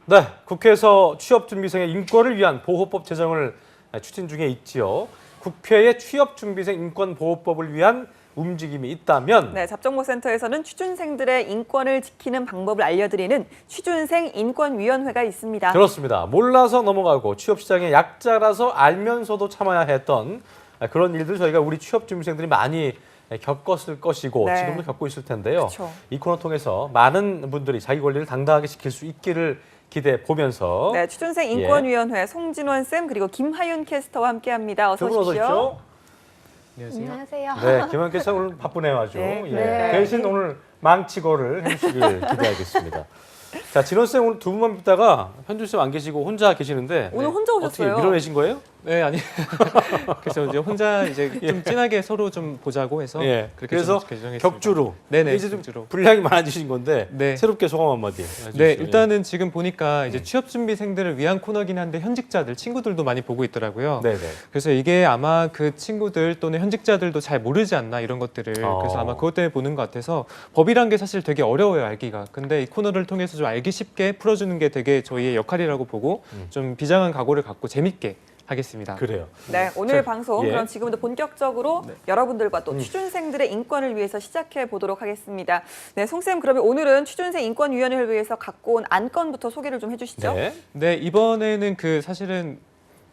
네, 국회에서 취업준비생의 인권을 위한 보호법 제정을 추진 중에 있지요. 국회의 취업준비생 인권보호법을 위한 움직임이 있다면 네, 잡정보센터에서는 취준생들의 인권을 지키는 방법을 알려드리는 취준생 인권위원회가 있습니다. 그렇습니다. 몰라서 넘어가고 취업시장의 약자라서 알면서도 참아야 했던 그런 일들 저희가 우리 취업준비생들이 많이 겪었을 것이고 네. 지금도 겪고 있을 텐데요. 그쵸. 이 코너 통해서 많은 분들이 자기 권리를 당당하게 지킬 수 있기를 기대해 보면서 네, 취준생 인권위원회 송진원 쌤 그리고 김하윤 캐스터와 함께합니다. 어서 두 분 어서 오십시오. 오십시오. 안녕하세요. 네, 김하윤 캐스터 오늘 바쁘네요 아주. 네, 예. 네. 대신 오늘 망치고를 해주시길 기대하겠습니다. 자, 진원 쌤 오늘 두 분만 뵙다가 현준 쌤 안 계시고 혼자 계시는데 오늘 혼자 오셨어요. 어떻게 밀어내신 거예요? 네, 아니. 그래서 이제 혼자 이제 좀 진하게 서로 좀 보자고 해서 예. 그렇게 그래서 좀 결정했습니다. 격주로. 네네, 이제 좀 격주로. 분량이 많아지신 건데 네. 새롭게 소감 한마디. 네, 일단은 지금 보니까 이제 취업 준비생들을 위한 코너긴 한데 현직자들 친구들도 많이 보고 있더라고요. 네네. 그래서 이게 아마 그 친구들 또는 현직자들도 잘 모르지 않나 이런 것들을 그래서 아마 그것 때문에 보는 것 같아서 법이란 게 사실 되게 어려워요 알기가. 근데 이 코너를 통해서 좀 알기 쉽게 풀어주는 게 되게 저희의 역할이라고 보고 좀 비장한 각오를 갖고 재밌게 하겠습니다. 그래요. 네, 오늘 자, 방송 예. 그럼 지금부터 본격적으로 여러분들과 또 취준생들의 인권을 위해서 시작해 보도록 하겠습니다. 네, 송쌤 그러면 오늘은 취준생 인권위원회를 위해서 갖고 온 안건부터 소개를 좀 해주시죠. 네. 네, 이번에는 그 사실은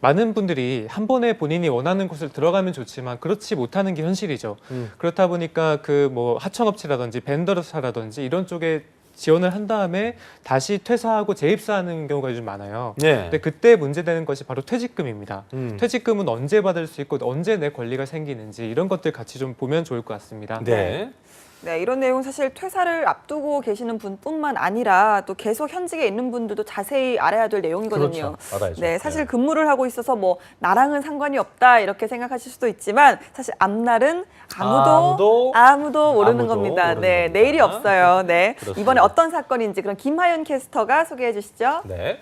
많은 분들이 한 번에 본인이 원하는 곳을 들어가면 좋지만 그렇지 못하는 게 현실이죠. 그렇다 보니까 그 뭐 하청업체라든지 벤더사라든지 이런 쪽에 지원을 한 다음에 다시 퇴사하고 재입사하는 경우가 요즘 많아요. 네. 근데 그때 문제되는 것이 바로 퇴직금입니다. 음. 퇴직금은 언제 받을 수 있고 언제 내 권리가 생기는지 이런 것들 같이 좀 보면 좋을 것 같습니다. 네. 네, 이런 내용 사실 퇴사를 앞두고 계시는 분뿐만 아니라 또 계속 현직에 있는 분들도 자세히 알아야 될 내용이거든요. 그렇죠. 알아야죠. 네, 사실 네. 근무를 하고 있어서 뭐 나랑은 상관이 없다 이렇게 생각하실 수도 있지만 사실 앞날은 아무도 모르는 겁니다. 모르는 네, 겁니다. 내일이 없어요. 네, 그렇습니다. 이번에 어떤 사건인지 그럼 김하윤 캐스터가 소개해 주시죠. 네.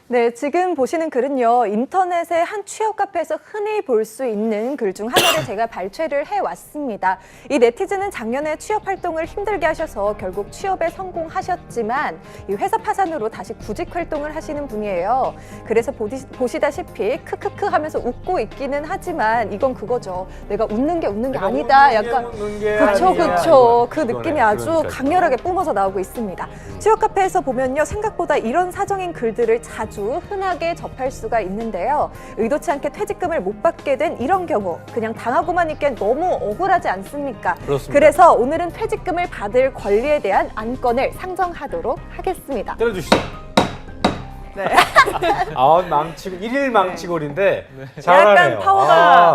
네, 지금 보시는 글은요. 인터넷의 한 취업 카페에서 흔히 볼 수 있는 글 중 하나를 제가 발췌를 해왔습니다. 이 네티즌은 작년에 취업 활동을 힘들게 하셔서 결국 취업에 성공하셨지만 이 회사 파산으로 다시 구직 활동을 하시는 분이에요. 그래서 보시다시피 크크크 하면서 웃고 있기는 하지만 이건 그거죠. 내가 웃는 게 아니다. 약간 그쵸. 그 느낌이 아주 강렬하게 뿜어서 나오고 있습니다. 취업 카페에서 보면요. 생각보다 이런 사정인 글들을 자주 흔하게 접할 수가 있는데요. 의도치 않게 퇴직금을 못 받게 된 이런 경우 그냥 당하고만 있기엔 너무 억울하지 않습니까? 그렇습니다. 그래서 오늘은 퇴직금을 받을 권리에 대한 안건을 상정하도록 하겠습니다. 때려주시죠. 네, 망치고 일일 망치골인데 잘하네요. 약간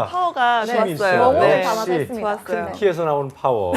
파워가 힘이 좋았어요. 있어요. 너무 네, 담아냈습니다. 좋았어요. 네. 키에서 나오는 파워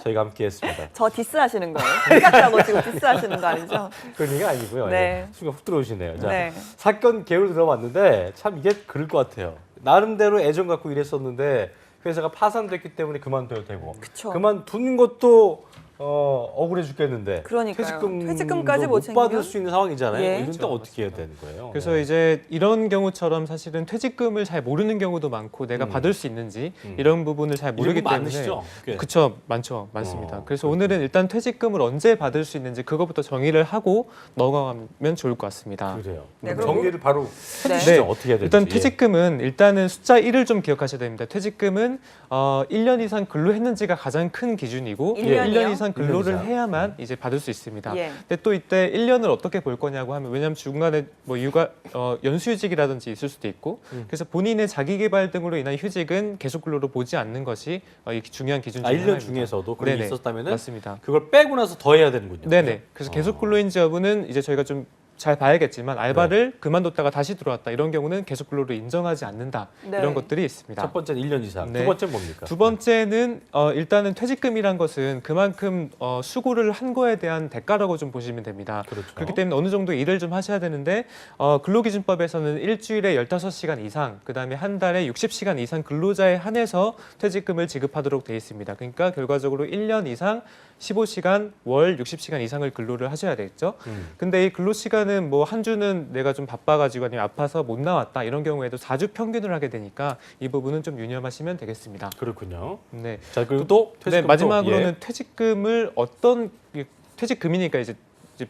저희가 함께했습니다. 저 디스하시는 거예요. 생각하고 지금 디스하시는 거 아니죠? 그런 얘기가 아니고요. 네. 예. 순간 훅 들어오시네요. 자, 네. 사건 개요를 들어봤는데 참 이게 그럴 것 같아요. 나름대로 애정 갖고 일했었는데 회사가 파산됐기 때문에 그만둬야 되고 그쵸. 그만둔 것도 억울해 죽겠는데 그러니까요. 퇴직금까지 퇴직금까지 못 못 받을 챙기면? 수 있는 상황이잖아요. 예. 이런 때 그렇죠, 어떻게 해야 되는 거예요? 그래서 네. 이제 이런 경우처럼 사실은 퇴직금을 잘 모르는 경우도 많고 내가 받을 수 있는지 이런 부분을 잘 모르기 이런 분 때문에 많으시죠? 꽤. 그쵸, 많습니다. 그래서 오늘은 일단 퇴직금을 언제 받을 수 있는지 그것부터 정의를 하고 넘어가면 좋을 것 같습니다. 그래요. 네, 그럼 그리고- 정리를 바로 네. 해주시죠. 어떻게 해야 되는지. 일단 퇴직금은 일단은 숫자 1을 좀 기억하셔야 됩니다. 퇴직금은 1년 이상 근로했는지가 가장 큰 기준이고 1년이요? 1년 이상 근로를 1년 이상. 해야만 이제 받을 수 있습니다. 예. 근데 또 이때 1년을 어떻게 볼 거냐고 하면 왜냐하면 중간에 뭐 연수휴직이라든지 있을 수도 있고 그래서 본인의 자기개발 등으로 인한 휴직은 계속 근로로 보지 않는 것이 이 중요한 기준 중에 1년 하나입니다. 중에서도 그런 게 네네, 있었다면 맞습니다. 그걸 빼고 나서 더 해야 되는군요. 네네. 그래서 계속 근로인지 여부는 이제 저희가 좀 잘 봐야겠지만 알바를 그만뒀다가 다시 들어왔다 이런 경우는 계속 근로를 인정하지 않는다 네. 이런 것들이 있습니다. 첫 번째는 1년 이상, 네. 두 번째는 뭡니까? 두 번째는 일단은 퇴직금이란 것은 그만큼 수고를 한 거에 대한 대가라고 좀 보시면 됩니다. 그렇죠. 그렇기 때문에 어느 정도 일을 좀 하셔야 되는데 근로기준법에서는 일주일에 15시간 이상, 그다음에 한 달에 60시간 이상 근로자에 한해서 퇴직금을 지급하도록 되어 있습니다. 그러니까 결과적으로 1년 이상 15시간, 월 60시간 이상을 근로를 하셔야 되겠죠. 근데 이 근로 시간은 뭐 한 주는 내가 좀 바빠가지고 아니면 아파서 못 나왔다 이런 경우에도 4주 평균을 하게 되니까 이 부분은 좀 유념하시면 되겠습니다. 그렇군요. 네. 자, 그리고 또 네, 퇴직금도, 마지막으로는 예. 퇴직금을 퇴직금이니까 이제 이제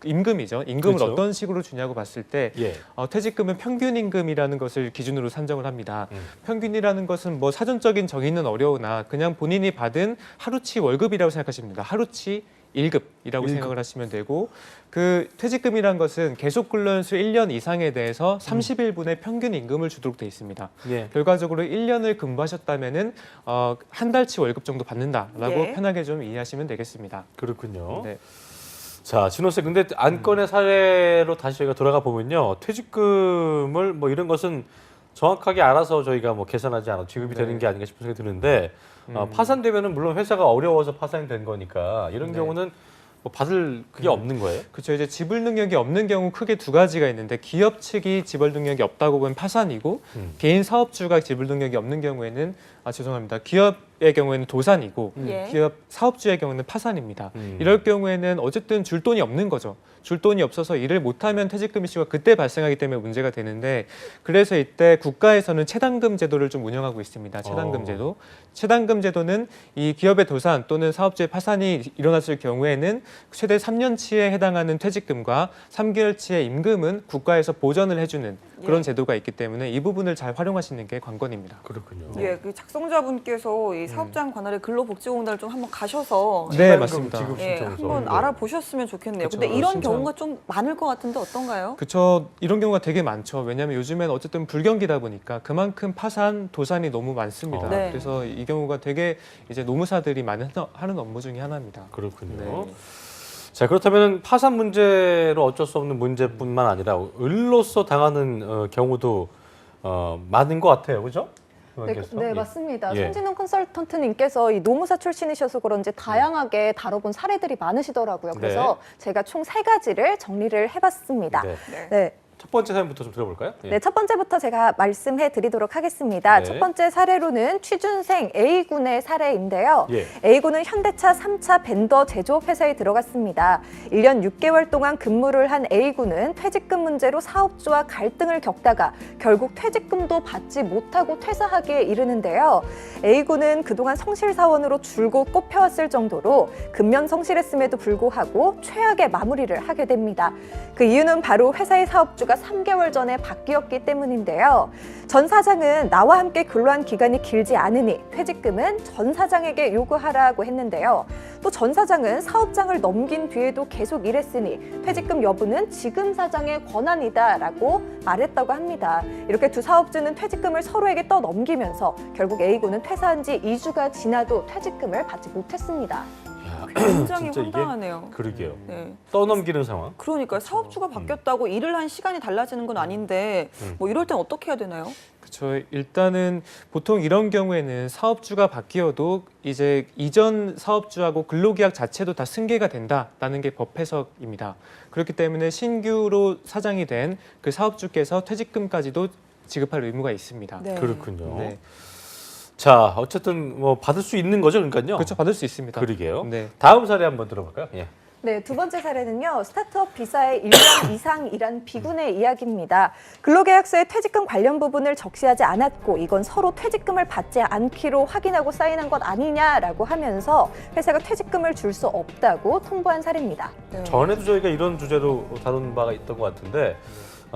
임금이죠. 임금을 그렇죠. 어떤 식으로 주냐고 봤을 때 예. 퇴직금은 평균 임금이라는 것을 기준으로 산정을 합니다. 평균이라는 것은 뭐 사전적인 정의는 어려우나 그냥 본인이 받은 하루치 월급이라고 생각하시면 됩니다. 하루치 1급이라고 생각을 하시면 되고 그 퇴직금이란 것은 계속 근로연수 1년 이상에 대해서 30일분의 평균 임금을 주도록 돼 있습니다. 예. 결과적으로 1년을 근무하셨다면은 한 달치 월급 정도 받는다라고 예. 편하게 좀 이해하시면 되겠습니다. 그렇군요. 네. 자, 진호 씨, 근데 안건의 사례로 다시 저희가 돌아가 보면요, 퇴직금을 뭐 이런 것은 정확하게 알아서 저희가 뭐 계산하지 않아도 지급이 되는 게 아닌가 싶은 생각이 드는데 파산되면은 물론 회사가 어려워서 파산이 된 거니까 이런 네. 경우는 뭐 받을 그게 없는 거예요? 그렇죠. 이제 지불 능력이 없는 경우 크게 두 가지가 있는데 기업 측이 지불 능력이 없다고 보면 파산이고 개인 사업주가 지불 능력이 없는 경우에는 죄송합니다. 기업의 경우에는 도산이고 예. 기업 사업주의 경우는 파산입니다. 이럴 경우에는 어쨌든 줄 돈이 없는 거죠. 줄 돈이 없어서 일을 못하면 퇴직금 이슈가 그때 발생하기 때문에 문제가 되는데 그래서 이때 국가에서는 체당금 제도를 좀 운영하고 있습니다. 체당금 제도. 체당금 제도는 이 기업의 도산 또는 사업주의 파산이 일어났을 경우에는 최대 3년치에 해당하는 퇴직금과 3개월치의 임금은 국가에서 보전을 해주는 그런 예. 제도가 있기 때문에 이 부분을 잘 활용하시는 게 관건입니다. 그렇군요. 예, 그 작성자분께서 이 사업장 관할의 근로복지공단을 좀 한번 가셔서 네, 맞습니다. 지급 예, 신청서. 한번 알아보셨으면 좋겠네요. 그쵸, 근데 이런 신청. 경우가 좀 많을 것 같은데 어떤가요? 그렇죠. 이런 경우가 되게 많죠. 왜냐하면 요즘엔 어쨌든 불경기다 보니까 그만큼 파산, 도산이 너무 많습니다. 네. 그래서 이 경우가 되게 이제 노무사들이 많이 하는 업무 중에 하나입니다. 그렇군요. 네. 자, 그렇다면 파산 문제로 어쩔 수 없는 문제뿐만 아니라 을로서 당하는 경우도 많은 것 같아요, 그죠? 네, 맞습니다. 예. 손진웅 컨설턴트님께서 이 노무사 출신이셔서 그런지 다양하게 다뤄본 사례들이 많으시더라고요. 그래서 제가 총 3가지를 정리를 해봤습니다. 네. 네. 네. 첫 번째 사연부터 좀 들어볼까요? 예. 네, 첫 번째부터 제가 말씀해 드리도록 하겠습니다. 네. 첫 번째 사례로는 취준생 A군의 사례인데요. 예. A군은 현대차 3차 벤더 제조업 회사에 들어갔습니다. 1년 6개월 동안 근무를 한 A군은 퇴직금 문제로 사업주와 갈등을 겪다가 결국 퇴직금도 받지 못하고 퇴사하기에 이르는데요. A군은 그동안 성실사원으로 줄곧 꼽혀왔을 정도로 근면 성실했음에도 불구하고 최악의 마무리를 하게 됩니다. 그 이유는 바로 회사의 사업주가 3개월 전에 바뀌었기 때문인데요. 전 사장은 나와 함께 근로한 기간이 길지 않으니 퇴직금은 전 사장에게 요구하라고 했는데요. 또 전 사장은 사업장을 넘긴 뒤에도 계속 일했으니 퇴직금 여부는 지금 사장의 권한이다라고 말했다고 합니다. 이렇게 두 사업주는 퇴직금을 서로에게 떠넘기면서 결국 A군은 퇴사한 지 2주가 지나도 퇴직금을 받지 못했습니다. 야, 굉장히 진짜 이게 황당하네요. 그러게요. 네. 떠넘기는 상황. 그러니까 사업주가 바뀌었다고 일을 한 시간이 달라지는 건 아닌데 뭐 이럴 땐 어떻게 해야 되나요? 그렇죠. 일단은 보통 이런 경우에는 사업주가 바뀌어도 이제 이전 사업주하고 근로계약 자체도 다 승계가 된다라는 게 법 해석입니다. 그렇기 때문에 신규로 사장이 된 그 사업주께서 퇴직금까지도 지급할 의무가 있습니다. 네. 그렇군요. 네. 자, 어쨌든 뭐 받을 수 있는 거죠, 그러니까요. 그렇죠. 받을 수 있습니다. 그러게요. 네. 다음 사례 한번 들어볼까요? 예. 네, 두 번째 사례는요. 스타트업 비사의 1년 이상 일한 B군의 이야기입니다. 근로계약서에 퇴직금 관련 부분을 적시하지 않았고 이건 서로 퇴직금을 받지 않기로 확인하고 사인한 것 아니냐라고 하면서 회사가 퇴직금을 줄 수 없다고 통보한 사례입니다. 네. 전에도 저희가 이런 주제로 다룬 바가 있던 것 같은데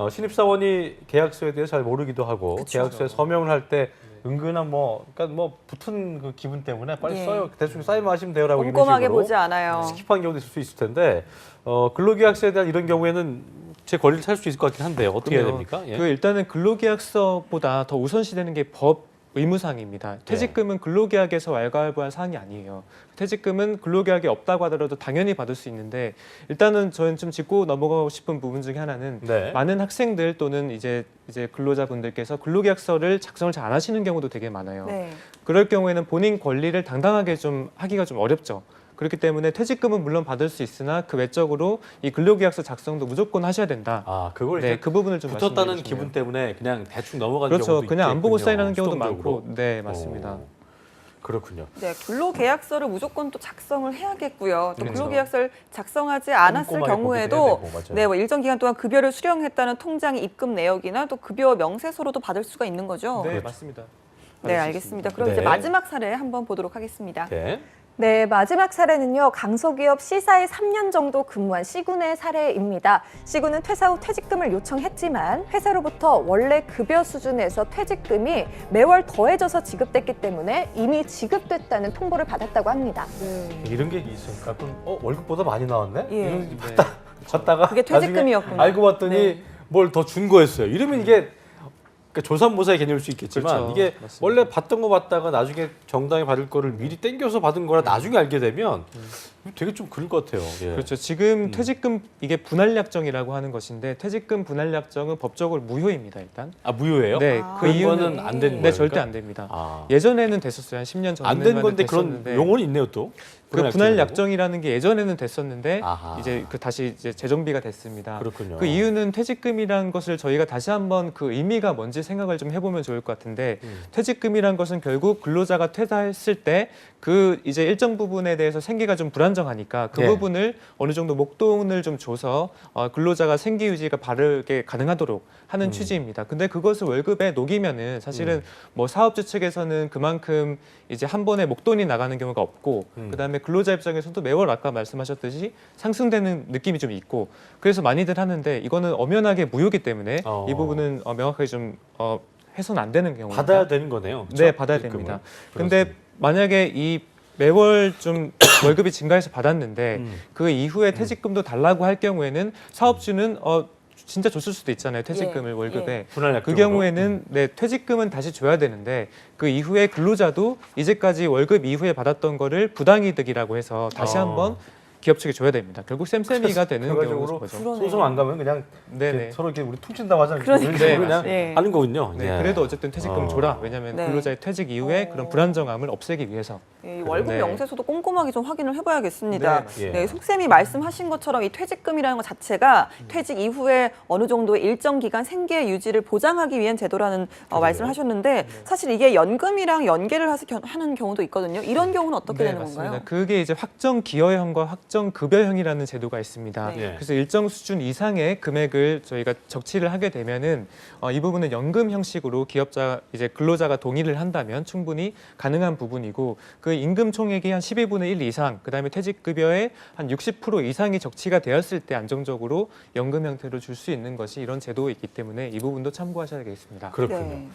신입사원이 계약서에 대해서 잘 모르기도 하고 계약서에 서명을 할 때 은근한 그러니까 붙은 그 기분 때문에 빨리 예. 써요. 대충 사인만 하시면 돼요라고 이런 꼼꼼하게 식으로 보지 않아요. 스킵한 경우도 있을 수 있을 텐데 근로계약서에 대한 이런 경우에는 제 권리를 찾을 수 있을 것 같긴 한데 어떻게 해야 그럼요. 됩니까? 예. 그 일단은 근로계약서보다 더 우선시되는 게 법 의무사항입니다. 퇴직금은 근로계약에서 왈가왈부한 사항이 아니에요. 퇴직금은 근로계약이 없다고 하더라도 당연히 받을 수 있는데 일단은 저는 좀 짚고 넘어가고 싶은 부분 중에 하나는 네. 많은 학생들 또는 이제 근로자분들께서 근로계약서를 작성을 잘 안 하시는 경우도 되게 많아요. 네. 그럴 경우에는 본인 권리를 당당하게 좀 하기가 좀 어렵죠. 그렇기 때문에 퇴직금은 물론 받을 수 있으나 그 외적으로 이 근로계약서 작성도 무조건 하셔야 된다. 아, 그걸 네, 이제 그 부분을 좀 붙었다는 말씀드리고 싶네요. 기분 때문에 그냥 대충 넘어가는 그렇죠. 경우도 그냥 안 보고 있겠군요. 사인하는 경우도 수동적으로. 많고, 네 맞습니다. 그렇군요. 네, 근로계약서를 무조건 또 작성을 해야겠고요. 또 그렇죠. 근로계약서를 작성하지 않았을 꼼꼼하게 경우에도 보기도 해야 되고, 맞아요. 네, 뭐 일정 기간 동안 급여를 수령했다는 통장의 입금 내역이나 또 급여 명세서로도 받을 수가 있는 거죠. 네 그렇죠. 맞습니다. 네, 알겠습니다. 그럼 네. 이제 마지막 사례 한번 보도록 하겠습니다. 네. 네, 마지막 사례는요. 강소기업 C사에 3년 정도 근무한 C군의 사례입니다. C군은 퇴사 후 퇴직금을 요청했지만 회사로부터 원래 급여 수준에서 퇴직금이 매월 더해져서 지급됐기 때문에 이미 지급됐다는 통보를 받았다고 합니다. 이런 게 있으니까 월급보다 많이 나왔네? 예. 이런 받다가 그게 퇴직금이었구나. 나중에 알고 봤더니 네. 뭘 더 준 거였어요. 이러면 이게 그러니까 조삼모사의 개념일 수 있겠지만 그렇죠. 이게 맞습니다. 원래 받던 거 받다가 나중에 정당히 받을 거를 미리 땡겨서 받은 거라 나중에 알게 되면 되게 좀 그럴 것 같아요. 예. 그렇죠. 지금 퇴직금 이게 분할약정이라고 하는 것인데 퇴직금 분할약정은 법적으로 무효입니다. 일단. 아 무효예요? 네, 아, 그 이유는 이유는 안 되는 거예요? 네, 절대 그러니까? 안 됩니다. 아. 예전에는 됐었어요. 한 10년 전에만 안 된 건데 그런 됐었는데. 용어는 있네요 또. 그 분할 약정이라는 게 예전에는 됐었는데 아하. 이제 그 다시 이제 재정비가 됐습니다. 그렇군요. 그 이유는 퇴직금이란 것을 저희가 다시 한번 그 의미가 뭔지 생각을 좀 해보면 좋을 것 같은데 퇴직금이란 것은 결국 근로자가 퇴사했을 때 그 이제 일정 부분에 대해서 생계가 좀 불안정하니까 그 예. 부분을 어느 정도 목돈을 좀 줘서 근로자가 생계 유지가 바르게 가능하도록 하는 취지입니다. 근데 그것을 월급에 녹이면은 사실은 뭐 사업주 측에서는 그만큼 이제 한 번에 목돈이 나가는 경우가 없고 그다음에 근로자 입장에서도 매월 아까 말씀하셨듯이 상승되는 느낌이 좀 있고 그래서 많이들 하는데 이거는 엄연하게 무효기 때문에 이 부분은 명확하게 좀 해서는 안 되는 경우입니다. 받아야 되는 거네요. 그렇죠? 네, 받아야 퇴직금을. 됩니다. 근데 만약에 이 매월 좀 월급이 증가해서 받았는데 그 이후에 퇴직금도 달라고 할 경우에는 사업주는 진짜 줬을 수도 있잖아요. 퇴직금을 예, 월급에. 분할 그 약정으로. 경우에는 네, 퇴직금은 다시 줘야 되는데 그 이후에 근로자도 이제까지 월급 이후에 받았던 거를 부당이득이라고 해서 다시 한번 기업 측에 줘야 됩니다. 결국 쌤쌤이가 되는 결과적으로 경우가 거죠. 그러네요. 소송 안 가면 그냥 네네. 이렇게 서로 이렇게 우리 퉁친다고 하잖아요. 그러니까요. 이런 식으로 네, 그냥 네. 하는 거군요. 네, 예. 그래도 어쨌든 퇴직금 줘라. 왜냐하면 네. 근로자의 퇴직 이후에 그런 불안정함을 없애기 위해서. 이 월급 네. 명세서도 꼼꼼하게 좀 확인을 해봐야겠습니다. 네, 예. 네, 속쌤이 말씀하신 것처럼 이 퇴직금이라는 것 자체가 퇴직 이후에 어느 정도의 일정 기간 생계 유지를 보장하기 위한 제도라는 말씀을 하셨는데 사실 이게 연금이랑 연계를 하는 경우도 있거든요. 이런 경우는 어떻게 되는 맞습니다. 건가요? 그게 이제 확정 기여형과 확정 급여형이라는 제도가 있습니다. 네. 그래서 일정 수준 이상의 금액을 저희가 적치를 하게 되면은 이 부분은 연금 형식으로 기업자 이제 근로자가 동의를 한다면 충분히 가능한 부분이고 그 임금 총액이 한 12분의 1 이상, 그다음에 퇴직급여의 한 60% 이상이 적치가 되었을 때 안정적으로 연금 형태로 줄 수 있는 것이 이런 제도이기 때문에 이 부분도 참고하셔야 되겠습니다. 그렇군요. 네.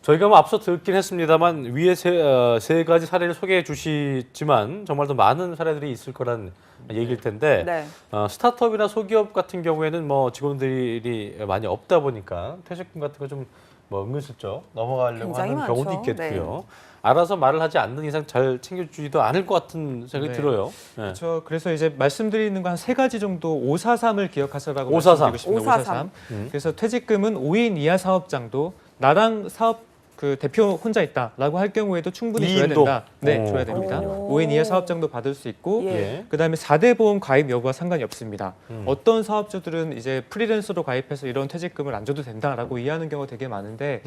저희가 뭐 앞서 듣긴 했습니다만 위에 세 가지 사례를 소개해 주시지만 정말 더 많은 사례들이 있을 거란 얘기일 텐데 네. 스타트업이나 소기업 같은 경우에는 뭐 직원들이 많이 없다 보니까 퇴직금 같은 거 좀 뭐 은근슬쩍 넘어가려고 굉장히 하는 많죠. 경우도 있겠고요. 알아서 말을 하지 않는 이상 잘 챙겨주지도 않을 것 같은 생각이 네. 들어요. 네. 그렇죠. 그래서 이제 말씀드리는 거 한 세 가지 정도 543을 기억하시라고 543. 말씀드리고 싶습니다. 543. 그래서 퇴직금은 5인 이하 사업장도 나랑 사업 그 대표 혼자 있다라고 할 경우에도 충분히 줘야 2인도? 된다. 네, 오. 줘야 됩니다. 오. 5인 이하 사업장도 받을 수 있고 예. 그다음에 4대 보험 가입 여부와 상관이 없습니다. 어떤 사업주들은 이제 프리랜서로 가입해서 이런 퇴직금을 안 줘도 된다라고 이해하는 경우가 되게 많은데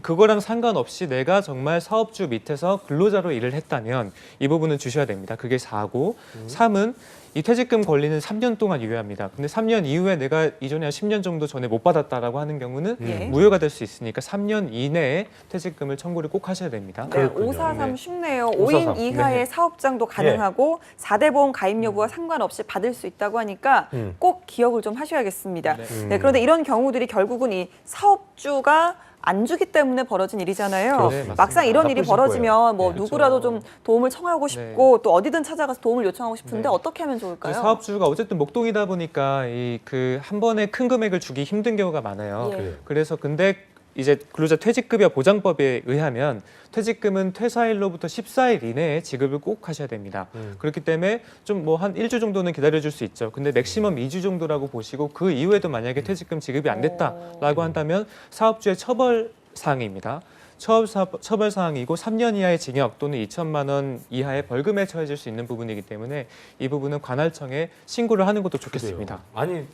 그거랑 상관없이 내가 정말 사업주 밑에서 근로자로 일을 했다면 이 부분은 주셔야 됩니다. 그게 4고 3은 이 퇴직금 권리는 3년 동안 유효합니다. 근데 3년 이후에 내가 이전에 한 10년 정도 전에 못 받았다라고 하는 경우는 예. 무효가 될 수 있으니까 3년 이내에 퇴직금을 청구를 꼭 하셔야 됩니다. 네, 그렇군요. 543 네. 쉽네요. 543. 5인 이하의 네. 사업장도 가능하고 4대 보험 가입 여부와 상관없이 받을 수 있다고 하니까 꼭 기억을 좀 하셔야겠습니다. 네. 네, 그런데 이런 경우들이 결국은 이 사업주가 안 주기 때문에 벌어진 일이잖아요. 그렇습니다. 막상 이런 일이 나쁘실 벌어지면 거예요. 뭐 네. 누구라도 좀 도움을 청하고 싶고 또 어디든 찾아가서 도움을 요청하고 싶은데 네. 어떻게 하면 좋을까요? 사업주가 어쨌든 목동이다 보니까 이 그 한 번에 큰 금액을 주기 힘든 경우가 많아요. 예. 그래서 근데 이제 근로자 퇴직급여 보장법에 의하면 퇴직금은 퇴사일로부터 14일 이내에 지급을 꼭 하셔야 됩니다. 그렇기 때문에 좀 뭐 한 1주 정도는 기다려줄 수 있죠. 근데 맥시멈 2주 정도라고 보시고 그 이후에도 만약에 퇴직금 지급이 안 됐다라고 한다면 사업주의 처벌 사항입니다. 처벌 사항이고 3년 이하의 징역 또는 2천만 원 이하의 벌금에 처해질 수 있는 부분이기 때문에 이 부분은 관할청에 신고를 하는 것도 좋겠습니다. 아니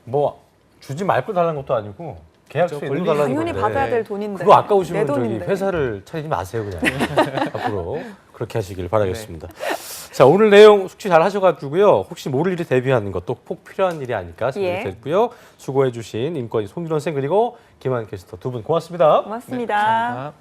뭐 주지 말고 달라는 것도 아니고 계약서에 권리 있는 거 달라는 당연히 건데 받아야 될 돈인데. 그거 아까우시면 내 저기 돈인데. 회사를 차리지 마세요 그냥 앞으로 그렇게 하시길 바라겠습니다. 자 오늘 내용 숙지 잘 하셔가지고요. 혹시 모를 일이 대비하는 것도 꼭 필요한 일이 아닐까 생각이 예. 됐고요. 수고해주신 임권희 송준원 쌤 그리고 김한 캐스터 두 분 고맙습니다. 고맙습니다. 감사합니다.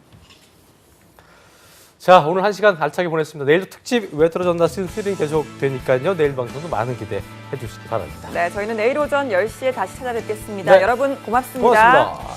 자, 오늘 1시간 알차게 보냈습니다. 내일도 특집 왜 떨어졌나 시즌3 계속 되니까요. 내일 방송도 많은 기대해 주시기 바랍니다. 네, 저희는 내일 오전 10시에 다시 찾아뵙겠습니다. 네. 여러분 고맙습니다. 고맙습니다.